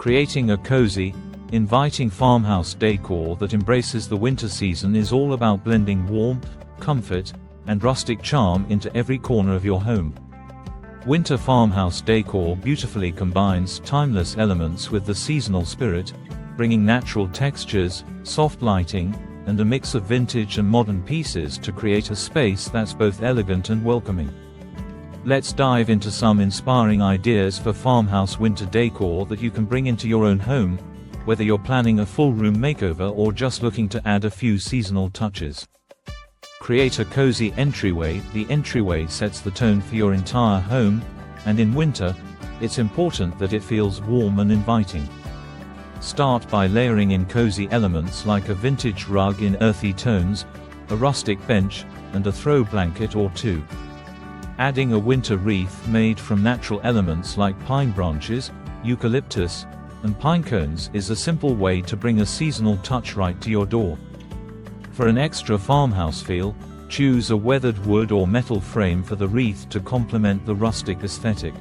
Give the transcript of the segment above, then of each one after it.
Creating a cozy, inviting farmhouse decor that embraces the winter season is all about blending warmth, comfort, and rustic charm into every corner of your home. Winter farmhouse decor beautifully combines timeless elements with the seasonal spirit, bringing natural textures, soft lighting, and a mix of vintage and modern pieces to create a space that's both elegant and welcoming. Let's dive into some inspiring ideas for farmhouse winter decor that you can bring into your own home, whether you're planning a full room makeover or just looking to add a few seasonal touches. Create a cozy entryway. The entryway sets the tone for your entire home, and in winter, it's important that it feels warm and inviting. Start by layering in cozy elements like a vintage rug in earthy tones, a rustic bench, and a throw blanket or two. Adding a winter wreath made from natural elements like pine branches, eucalyptus, and pine cones is a simple way to bring a seasonal touch right to your door. For an extra farmhouse feel, choose a weathered wood or metal frame for the wreath to complement the rustic aesthetic.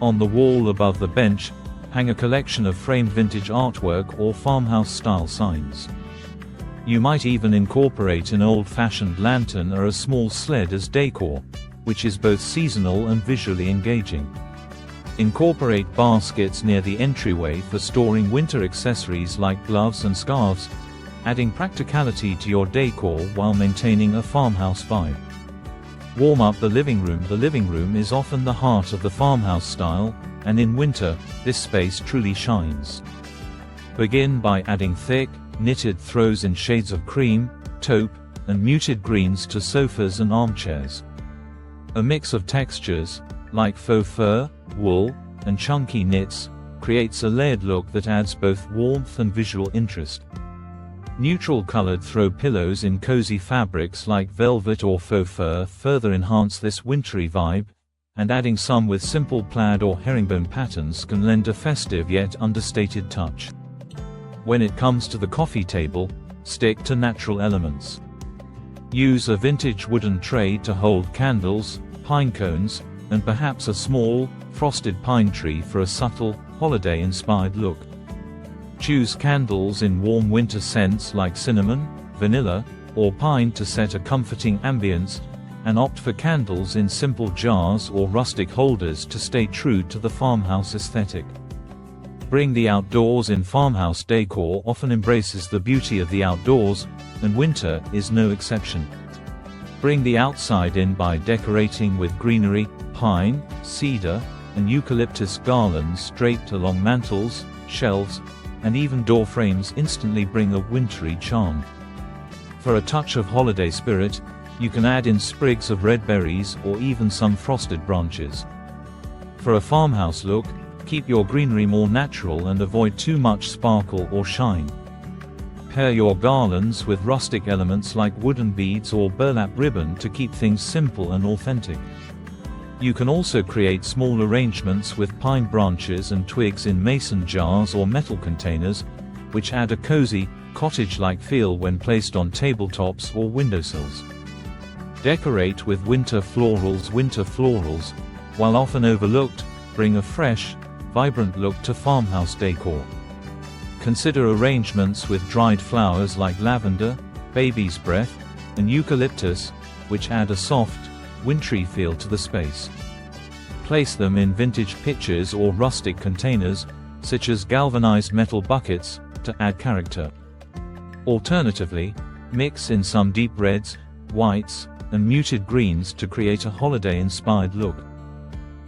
On the wall above the bench, hang a collection of framed vintage artwork or farmhouse-style signs. You might even incorporate an old-fashioned lantern or a small sled as decor, which is both seasonal and visually engaging. Incorporate baskets near the entryway for storing winter accessories like gloves and scarves, adding practicality to your decor while maintaining a farmhouse vibe. Warm up the living room. The living room is often the heart of the farmhouse style, and in winter, this space truly shines. Begin by adding thick, knitted throws in shades of cream, taupe, and muted greens to sofas and armchairs. A mix of textures, like faux fur, wool, and chunky knits, creates a layered look that adds both warmth and visual interest. Neutral-colored throw pillows in cozy fabrics like velvet or faux fur further enhance this wintry vibe, and adding some with simple plaid or herringbone patterns can lend a festive yet understated touch. When it comes to the coffee table, stick to natural elements. Use a vintage wooden tray to hold candles, pine cones, and perhaps a small, frosted pine tree for a subtle, holiday-inspired look. Choose candles in warm winter scents like cinnamon, vanilla, or pine to set a comforting ambience, and opt for candles in simple jars or rustic holders to stay true to the farmhouse aesthetic. Bring the outdoors in farmhouse decor often embraces the beauty of the outdoors, and winter is no exception. Bring the outside in by decorating with greenery, pine, cedar, and eucalyptus garlands draped along mantels, shelves, and even door frames instantly bring a wintry charm. For a touch of holiday spirit, you can add in sprigs of red berries or even some frosted branches. For a farmhouse look, keep your greenery more natural and avoid too much sparkle or shine. Pair your garlands with rustic elements like wooden beads or burlap ribbon to keep things simple and authentic. You can also create small arrangements with pine branches and twigs in mason jars or metal containers, which add a cozy, cottage-like feel when placed on tabletops or windowsills. Decorate with winter florals. Winter florals, while often overlooked, bring a fresh, vibrant look to farmhouse decor. Consider arrangements with dried flowers like lavender, baby's breath, and eucalyptus, which add a soft, wintry feel to the space. Place them in vintage pitchers or rustic containers, such as galvanized metal buckets, to add character. Alternatively, mix in some deep reds, whites, and muted greens to create a holiday-inspired look.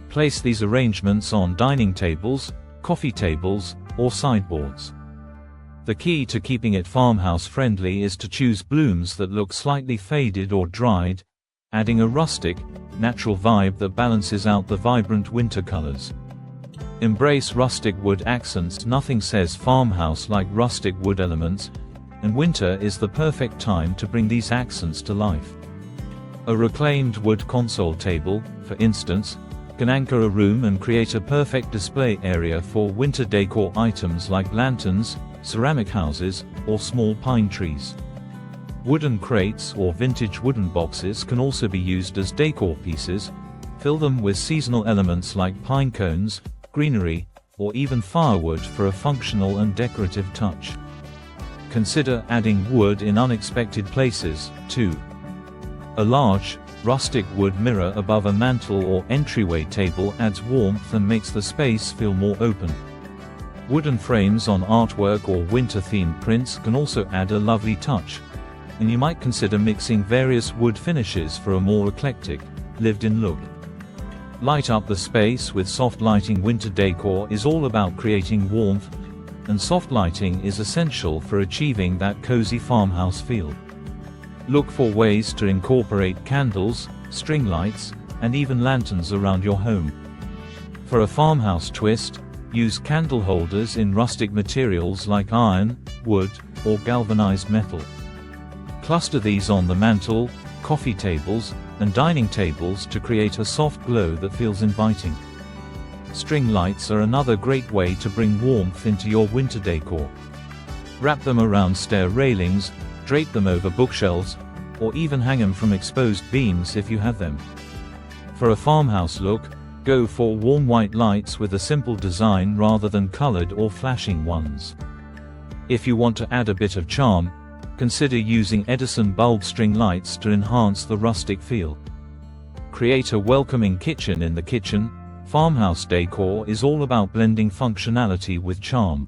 Place these arrangements on dining tables, coffee tables, or sideboards. The key to keeping it farmhouse-friendly is to choose blooms that look slightly faded or dried, adding a rustic, natural vibe that balances out the vibrant winter colors. Embrace rustic wood accents. Nothing says farmhouse like rustic wood elements, and winter is the perfect time to bring these accents to life. A reclaimed wood console table, for instance, can anchor a room and create a perfect display area for winter decor items like lanterns, ceramic houses, or small pine trees. Wooden crates or vintage wooden boxes can also be used as decor pieces. Fill them with seasonal elements like pine cones, greenery, or even firewood for a functional and decorative touch. Consider adding wood in unexpected places, too. A large, rustic wood mirror above a mantel or entryway table adds warmth and makes the space feel more open. Wooden frames on artwork or winter-themed prints can also add a lovely touch, and you might consider mixing various wood finishes for a more eclectic, lived-in look. Light up the space with soft lighting. Winter decor is all about creating warmth, and soft lighting is essential for achieving that cozy farmhouse feel. Look for ways to incorporate candles, string lights, and even lanterns around your home. For a farmhouse twist, use candle holders in rustic materials like iron, wood, or galvanized metal. Cluster these on the mantel, coffee tables, and dining tables to create a soft glow that feels inviting. String lights are another great way to bring warmth into your winter decor. Wrap them around stair railings, drape them over bookshelves, or even hang them from exposed beams if you have them. For a farmhouse look, go for warm white lights with a simple design rather than colored or flashing ones. If you want to add a bit of charm, consider using Edison bulb string lights to enhance the rustic feel. Create a welcoming kitchen in the kitchen. Farmhouse decor is all about blending functionality with charm.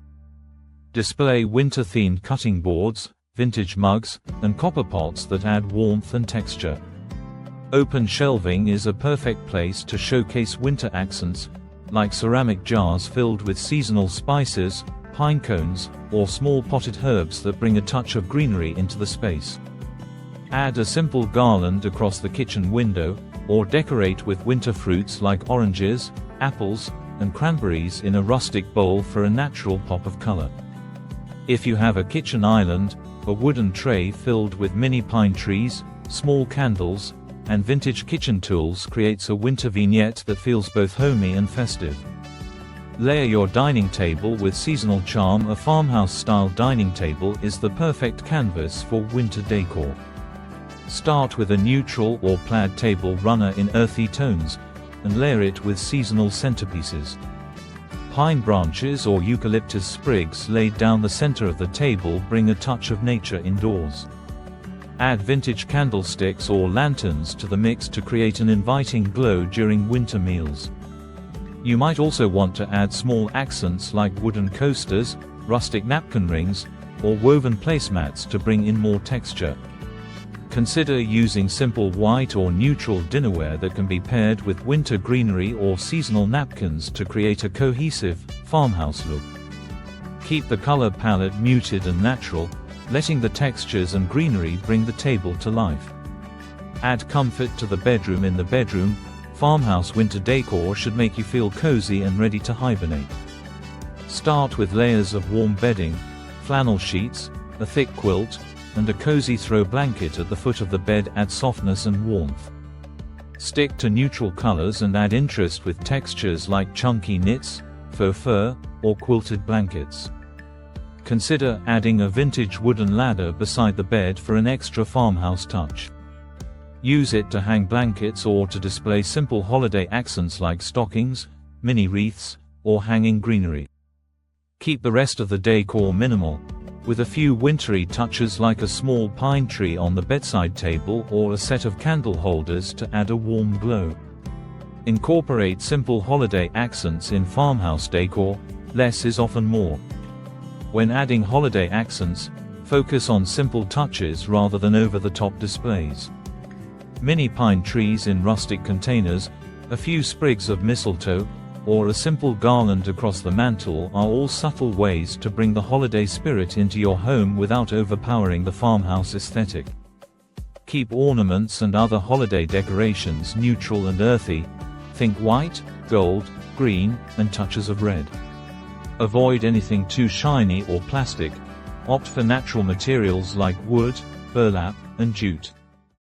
Display winter-themed cutting boards, vintage mugs, and copper pots that add warmth and texture. Open shelving is a perfect place to showcase winter accents, like ceramic jars filled with seasonal spices, pine cones, or small potted herbs that bring a touch of greenery into the space. Add a simple garland across the kitchen window, or decorate with winter fruits like oranges, apples, and cranberries in a rustic bowl for a natural pop of color. If you have a kitchen island, a wooden tray filled with mini pine trees, small candles, and vintage kitchen tools creates a winter vignette that feels both homey and festive. Layer your dining table with seasonal charm. A farmhouse-style dining table is the perfect canvas for winter decor. Start with a neutral or plaid table runner in earthy tones, and layer it with seasonal centerpieces. Pine branches or eucalyptus sprigs laid down the center of the table bring a touch of nature indoors. Add vintage candlesticks or lanterns to the mix to create an inviting glow during winter meals. You might also want to add small accents like wooden coasters, rustic napkin rings, or woven placemats to bring in more texture. Consider using simple white or neutral dinnerware that can be paired with winter greenery or seasonal napkins to create a cohesive, farmhouse look. Keep the color palette muted and natural, letting the textures and greenery bring the table to life. Add comfort to the bedroom. In the bedroom, farmhouse winter decor should make you feel cozy and ready to hibernate. Start with layers of warm bedding, flannel sheets, a thick quilt, and a cozy throw blanket at the foot of the bed. Add softness and warmth. Stick to neutral colors and add interest with textures like chunky knits, faux fur, or quilted blankets. Consider adding a vintage wooden ladder beside the bed for an extra farmhouse touch. Use it to hang blankets or to display simple holiday accents like stockings, mini wreaths, or hanging greenery. Keep the rest of the decor minimal, with a few wintry touches like a small pine tree on the bedside table or a set of candle holders to add a warm glow. Incorporate simple holiday accents in farmhouse decor. Less is often more. When adding holiday accents, focus on simple touches rather than over-the-top displays. Mini pine trees in rustic containers, a few sprigs of mistletoe, or a simple garland across the mantel are all subtle ways to bring the holiday spirit into your home without overpowering the farmhouse aesthetic. Keep ornaments and other holiday decorations neutral and earthy. Think white, gold, green, and touches of red. Avoid anything too shiny or plastic. Opt for natural materials like wood, burlap, and jute.